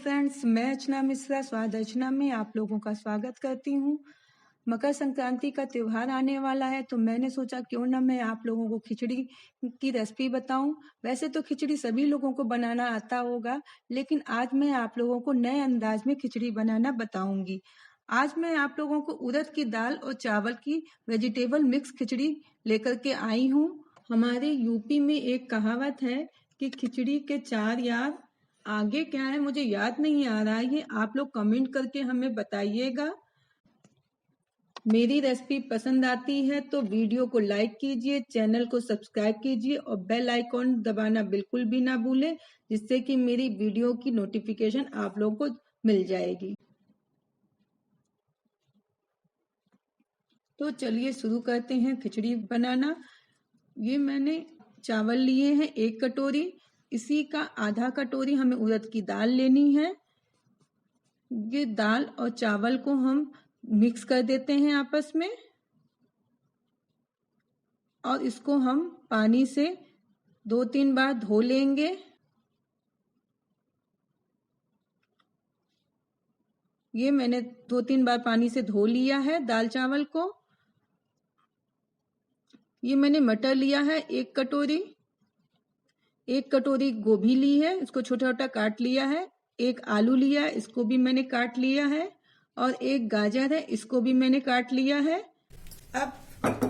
Friends, मैं अर्चना मिश्रा स्वाद अर्चना में आप लोगों का स्वागत करती हूँ। मकर संक्रांति का त्योहार आने वाला है तो मैंने सोचा क्यों ना मैं आप लोगों को खिचड़ी की रेसिपी बताऊं। वैसे तो खिचड़ी सभी लोगों को बनाना आता होगा, लेकिन आज मैं आप लोगों को नए अंदाज में खिचड़ी बनाना बताऊंगी। आज मैं आप लोगों को उड़द की दाल और चावल की वेजिटेबल मिक्स खिचड़ी लेकर के आई हूँ। हमारे यूपी में एक कहावत है कि खिचड़ी के चार यार, आगे क्या है मुझे याद नहीं आ रहा है, ये आप लोग कमेंट करके हमें बताइएगा। मेरी रेसिपी पसंद आती है तो वीडियो को लाइक कीजिए, चैनल को सब्सक्राइब कीजिए और बेल आइकॉन दबाना बिल्कुल भी ना भूलें, जिससे कि मेरी वीडियो की नोटिफिकेशन आप लोगों को मिल जाएगी। तो चलिए शुरू करते हैं खिचड़ी बनाना। ये मैंने चावल लिए हैं 1 कटोरी, इसी का आधा कटोरी हमें उड़द की दाल लेनी है। ये दाल और चावल को हम मिक्स कर देते हैं आपस में और इसको हम पानी से 2-3 बार धो लेंगे। ये मैंने 2-3 बार पानी से धो लिया है दाल चावल को। ये मैंने मटर लिया है 1 कटोरी, 1 कटोरी गोभी ली है, इसको छोटा छोटा काट लिया है। 1 आलू लिया है, इसको भी मैंने काट लिया है और 1 गाजर है, इसको भी मैंने काट लिया है। अब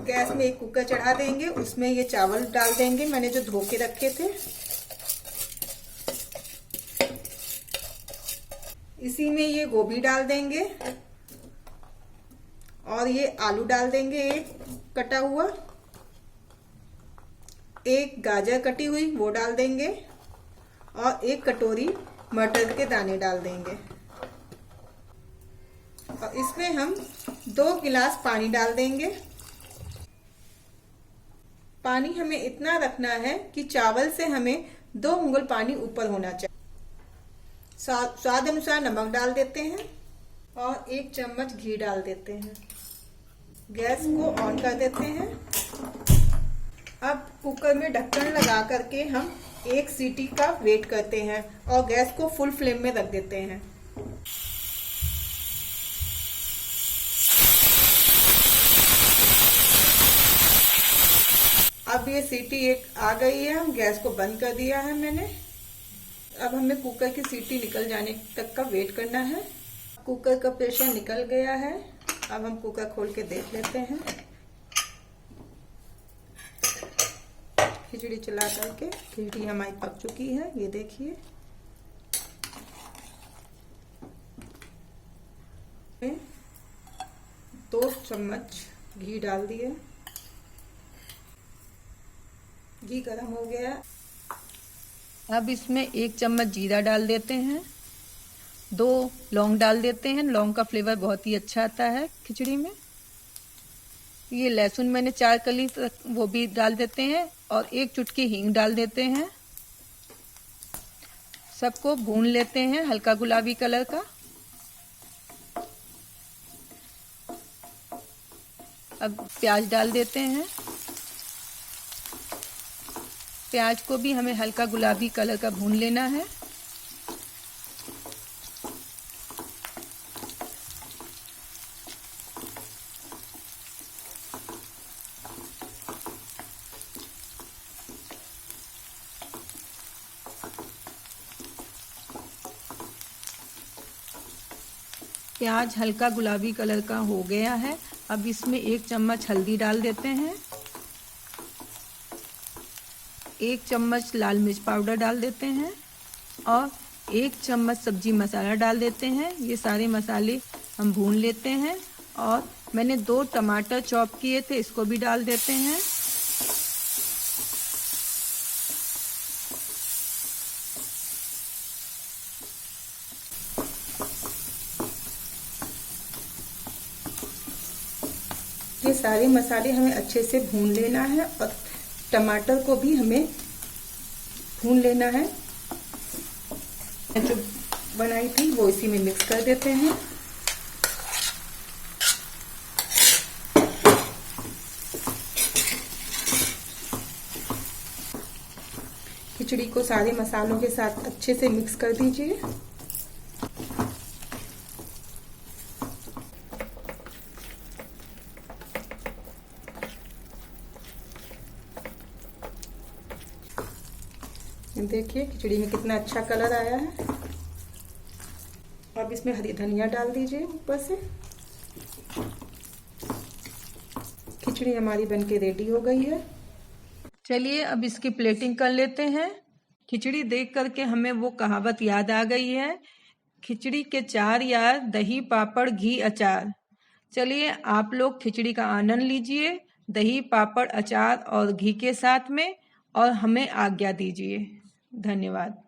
गैस में एक कुकर चढ़ा देंगे, उसमें ये चावल डाल देंगे मैंने जो धो के रखे थे। इसी में ये गोभी डाल देंगे और ये आलू डाल देंगे एक कटा हुआ, 1 गाजर कटी हुई वो डाल देंगे और 1 कटोरी मटर के दाने डाल देंगे और इसमें हम 2 गिलास पानी डाल देंगे। पानी हमें इतना रखना है कि चावल से हमें 2 उंगल पानी ऊपर होना चाहिए। स्वाद अनुसार नमक डाल देते हैं और 1 चम्मच घी डाल देते हैं। गैस को ऑन कर देते हैं। अब कुकर में ढक्कन लगा करके हम 1 सीटी का वेट करते हैं और गैस को फुल फ्लेम में रख देते हैं। अब ये सीटी 1 आ गई है, हम गैस को बंद कर दिया है मैंने। अब हमें कुकर की सीटी निकल जाने तक का वेट करना है। कुकर का प्रेशर निकल गया है। अब हम कुकर खोल के देख लेते हैं। खिचड़ी चला करके खिचड़ी हमारी पक चुकी है, ये देखिए। 2 चम्मच घी डाल दिए। घी गर्म हो गया। अब इसमें 1 चम्मच जीरा डाल देते हैं, 2 लौंग डाल देते हैं। लौंग का फ्लेवर बहुत ही अच्छा आता है खिचड़ी में। ये लहसुन मैंने 4 कली वो भी डाल देते हैं और 1 चुटकी हींग डाल देते हैं। सबको भून लेते हैं हल्का गुलाबी कलर का। अब प्याज डाल देते हैं। प्याज को भी हमें हल्का गुलाबी कलर का भून लेना है। प्याज हल्का गुलाबी कलर का हो गया है। अब इसमें 1 चम्मच हल्दी डाल देते हैं, 1 चम्मच लाल मिर्च पाउडर डाल देते हैं और 1 चम्मच सब्जी मसाला डाल देते हैं। ये सारे मसाले हम भून लेते हैं और मैंने 2 टमाटर चॉप किए थे, इसको भी डाल देते हैं। ये सारे मसाले हमें अच्छे से भून लेना है और टमाटर को भी हमें भून लेना है। जो बनाई थी वो इसी में मिक्स कर देते हैं। खिचड़ी को सारे मसालों के साथ अच्छे से मिक्स कर दीजिए। देखिए खिचड़ी में कितना अच्छा कलर आया है। अब इसमें हरी धनिया डाल दीजिए ऊपर से। खिचड़ी हमारी बनके रेडी हो गई है। चलिए अब इसकी प्लेटिंग कर लेते हैं। खिचड़ी देख करके हमें वो कहावत याद आ गई है, खिचड़ी के चार यार, दही पापड़ घी अचार। चलिए आप लोग खिचड़ी का आनंद लीजिए दही पापड़ अचार और घी के साथ में, और हमें आज्ञा दीजिए। धन्यवाद।